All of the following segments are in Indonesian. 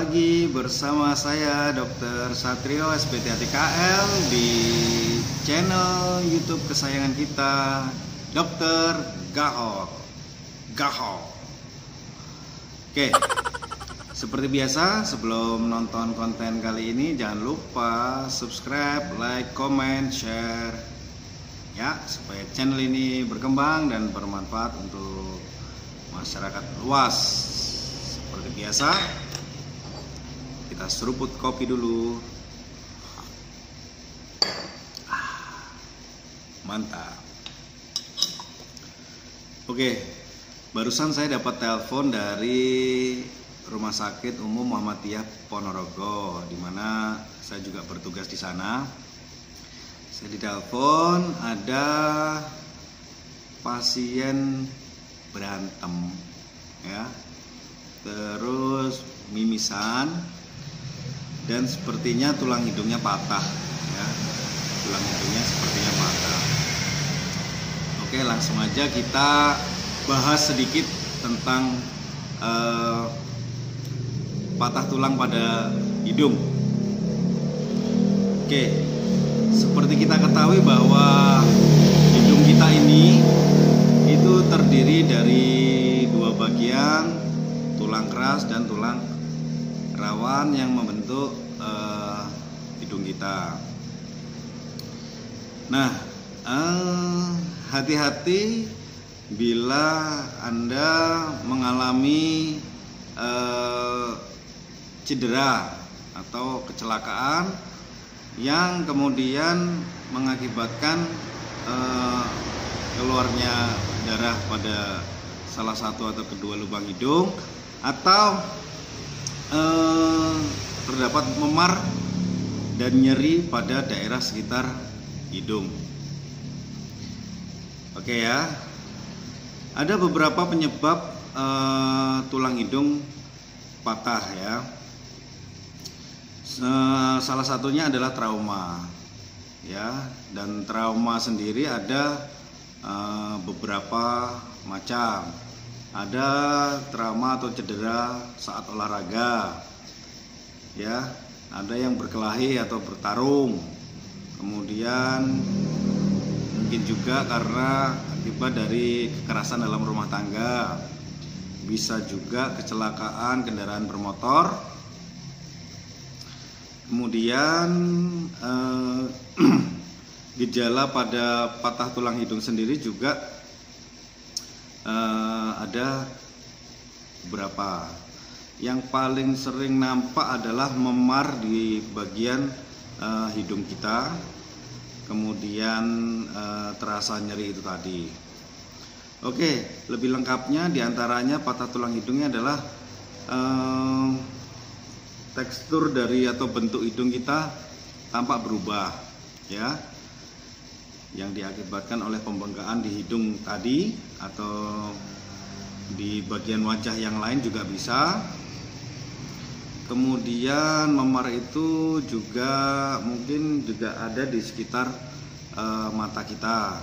lagi bersama saya Dr. Satrio SPTATKL di channel YouTube kesayangan kita, Dr. Gaho. Oke, seperti biasa sebelum nonton konten kali ini jangan lupa subscribe, like, comment, share ya, supaya channel ini berkembang dan bermanfaat untuk masyarakat luas. Seperti biasa, kita seruput kopi dulu. Mantap. Oke, barusan saya dapat telepon dari Rumah Sakit Umum Muhammadiyah Ponorogo, di mana saya juga bertugas di sana. Saya ditelepon ada pasien berantem, ya, terus mimisan, dan sepertinya tulang hidungnya patah, ya, tulang hidungnya sepertinya patah. Oke, langsung aja kita bahas sedikit tentang patah tulang pada hidung. Oke, seperti kita ketahui bahwa hidung kita ini itu terdiri dari dua bagian, tulang keras dan tulang rawan yang membentuk hidung kita. Nah, hati-hati bila Anda mengalami cedera atau kecelakaan yang kemudian mengakibatkan keluarnya darah pada salah satu atau kedua lubang hidung, atau terdapat memar dan nyeri pada daerah sekitar hidung. Oke ya, ada beberapa penyebab tulang hidung patah ya. Salah satunya adalah trauma ya, dan trauma sendiri ada beberapa macam. Ada trauma atau cedera saat olahraga ya, ada yang berkelahi atau bertarung, kemudian mungkin juga karena akibat dari kekerasan dalam rumah tangga, bisa juga kecelakaan kendaraan bermotor. Kemudian gejala pada patah tulang hidung sendiri juga ada beberapa. Yang paling sering nampak adalah memar di bagian hidung kita, kemudian terasa nyeri itu tadi. Oke, lebih lengkapnya diantaranya patah tulang hidungnya adalah tekstur dari atau bentuk hidung kita tampak berubah ya, yang diakibatkan oleh pembengkakan di hidung tadi atau di bagian wajah yang lain juga bisa. Kemudian memar itu juga mungkin juga ada di sekitar mata kita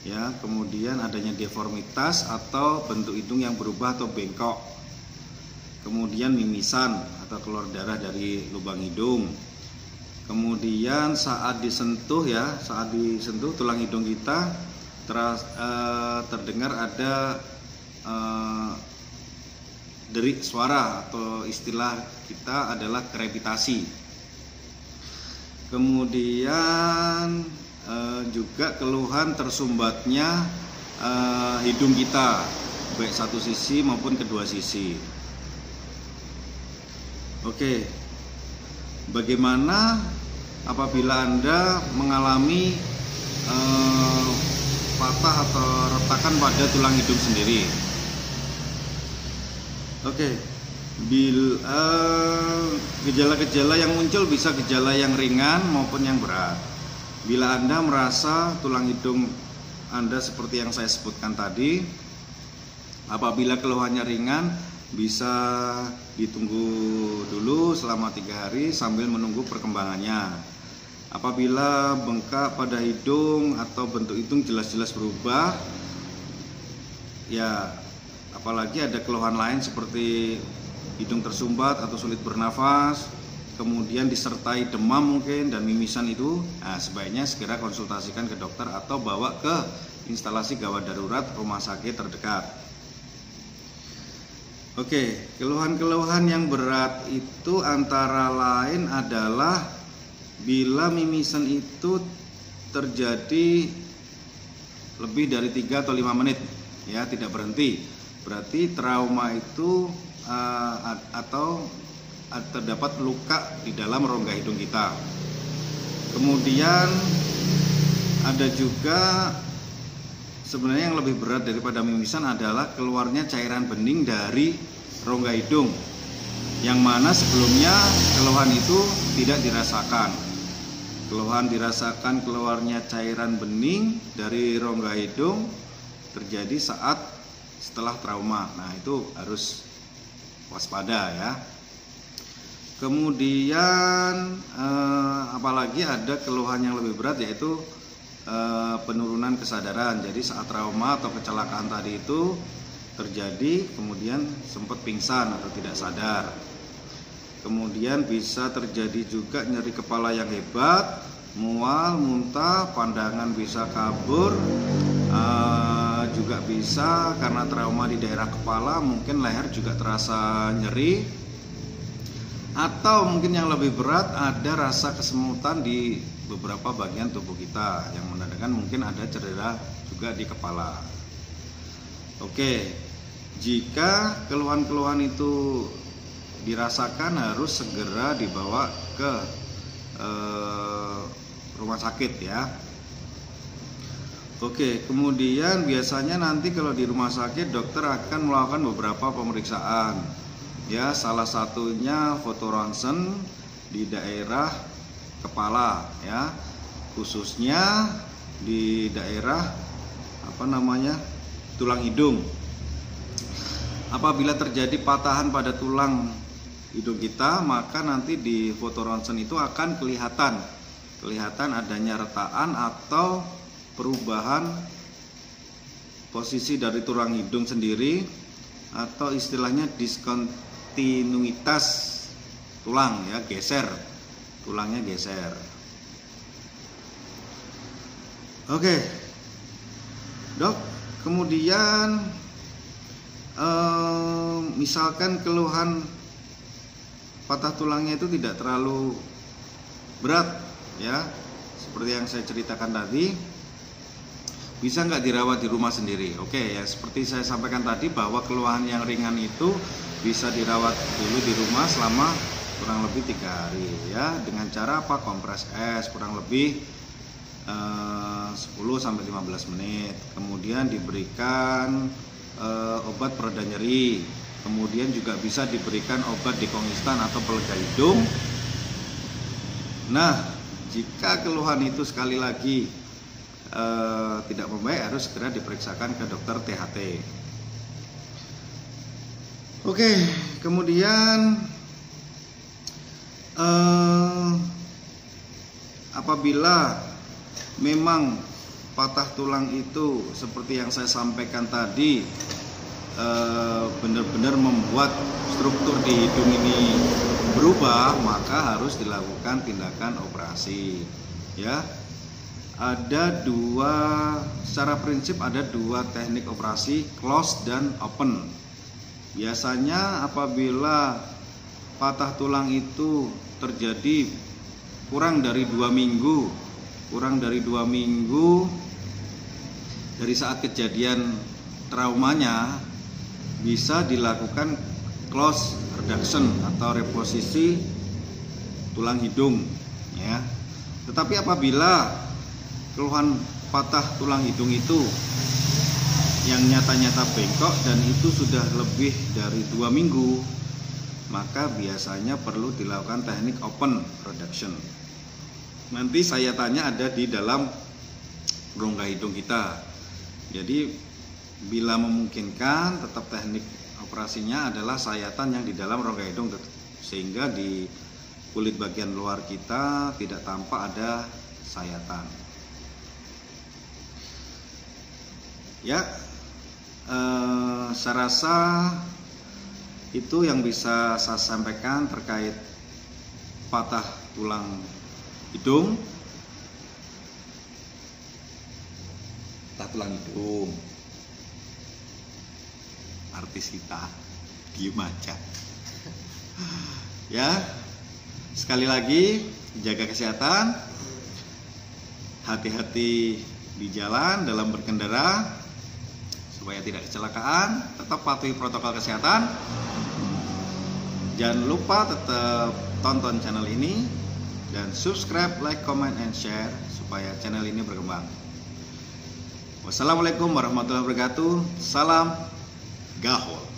ya. Kemudian adanya deformitas atau bentuk hidung yang berubah atau bengkok. Kemudian mimisan atau keluar darah dari lubang hidung. Kemudian saat disentuh ya, saat disentuh tulang hidung kita terdengar ada derik suara atau istilah kita adalah krepitasi. Kemudian juga keluhan tersumbatnya hidung kita, baik satu sisi maupun kedua sisi. Oke, bagaimana apabila Anda mengalami patah atau retakan pada tulang hidung sendiri? Oke, gejala-gejala yang muncul bisa gejala yang ringan maupun yang berat. Bila Anda merasa tulang hidung Anda seperti yang saya sebutkan tadi, apabila keluhannya ringan, bisa ditunggu dulu selama 3 hari sambil menunggu perkembangannya. Apabila bengkak pada hidung atau bentuk hidung jelas-jelas berubah, ya apalagi ada keluhan lain seperti hidung tersumbat atau sulit bernafas, kemudian disertai demam mungkin dan mimisan itu, nah sebaiknya segera konsultasikan ke dokter atau bawa ke instalasi gawat darurat rumah sakit terdekat. Oke, keluhan-keluhan yang berat itu antara lain adalah bila mimisan itu terjadi lebih dari 3 atau 5 menit, ya, tidak berhenti. Berarti trauma itu atau terdapat luka di dalam rongga hidung kita. Kemudian ada juga sebenarnya yang lebih berat daripada mimisan adalah keluarnya cairan bening dari rongga hidung, yang mana sebelumnya keluhan itu tidak dirasakan. Keluhan dirasakan keluarnya cairan bening dari rongga hidung terjadi saat setelah trauma. Nah, itu harus waspada ya. Kemudian apalagi ada keluhan yang lebih berat, yaitu penurunan kesadaran. Jadi saat trauma atau kecelakaan tadi itu terjadi, kemudian sempat pingsan atau tidak sadar. Kemudian bisa terjadi juga nyeri kepala yang hebat, mual, muntah, pandangan bisa kabur, juga bisa karena trauma di daerah kepala, mungkin leher juga terasa nyeri. Atau mungkin yang lebih berat, ada rasa kesemutan di beberapa bagian tubuh kita yang menandakan mungkin ada cedera juga di kepala. Oke, jika keluhan-keluhan itu dirasakan harus segera dibawa ke rumah sakit ya. Oke, kemudian biasanya nanti kalau di rumah sakit dokter akan melakukan beberapa pemeriksaan. Ya, salah satunya foto ronsen di daerah kepala ya, khususnya di daerah tulang hidung. Apabila terjadi patahan pada tulang hidung kita, maka nanti di foto ronsen itu akan kelihatan adanya retaan atau perubahan posisi dari tulang hidung sendiri, atau istilahnya diskontinuitas tulang ya, tulangnya geser. Oke, dok, kemudian misalkan keluhan patah tulangnya itu tidak terlalu berat ya, seperti yang saya ceritakan tadi, bisa nggak dirawat di rumah sendiri? Oke ya, seperti saya sampaikan tadi bahwa keluhan yang ringan itu bisa dirawat dulu di rumah selama kurang lebih 3 hari ya, dengan cara apa? Kompres es kurang lebih 10-15 menit, kemudian diberikan obat pereda nyeri, kemudian juga bisa diberikan obat dekongestan atau pelega hidung. Nah, jika keluhan itu sekali lagi tidak membaik, harus segera diperiksakan ke dokter THT. Oke, kemudian apabila memang patah tulang itu seperti yang saya sampaikan tadi, benar-benar membuat struktur di hidung ini berubah, maka harus dilakukan tindakan operasi ya. Secara prinsip ada 2 teknik operasi, close dan open. Biasanya apabila patah tulang itu terjadi kurang dari 2 minggu dari saat kejadian traumanya, bisa dilakukan close reduction atau reposisi tulang hidung ya. Tetapi apabila keluhan patah tulang hidung itu yang nyata-nyata bengkok dan itu sudah lebih dari 2 minggu, maka biasanya perlu dilakukan teknik open reduction. Nanti saya tanya ada di dalam rongga hidung kita. Jadi bila memungkinkan, tetap teknik operasinya adalah sayatan yang di dalam rongga hidung, sehingga di kulit bagian luar kita tidak tampak ada sayatan. Ya, saya rasa Itu yang bisa saya sampaikan terkait patah tulang hidung. Patah tulang hidung. Artis kita diem aja. Ya, sekali lagi jaga kesehatan, hati-hati di jalan dalam berkendara supaya tidak kecelakaan, tetap patuhi protokol kesehatan. Jangan lupa tetap tonton channel ini dan subscribe, like, comment, and share supaya channel ini berkembang. Wassalamualaikum warahmatullahi wabarakatuh. Salam Gahol.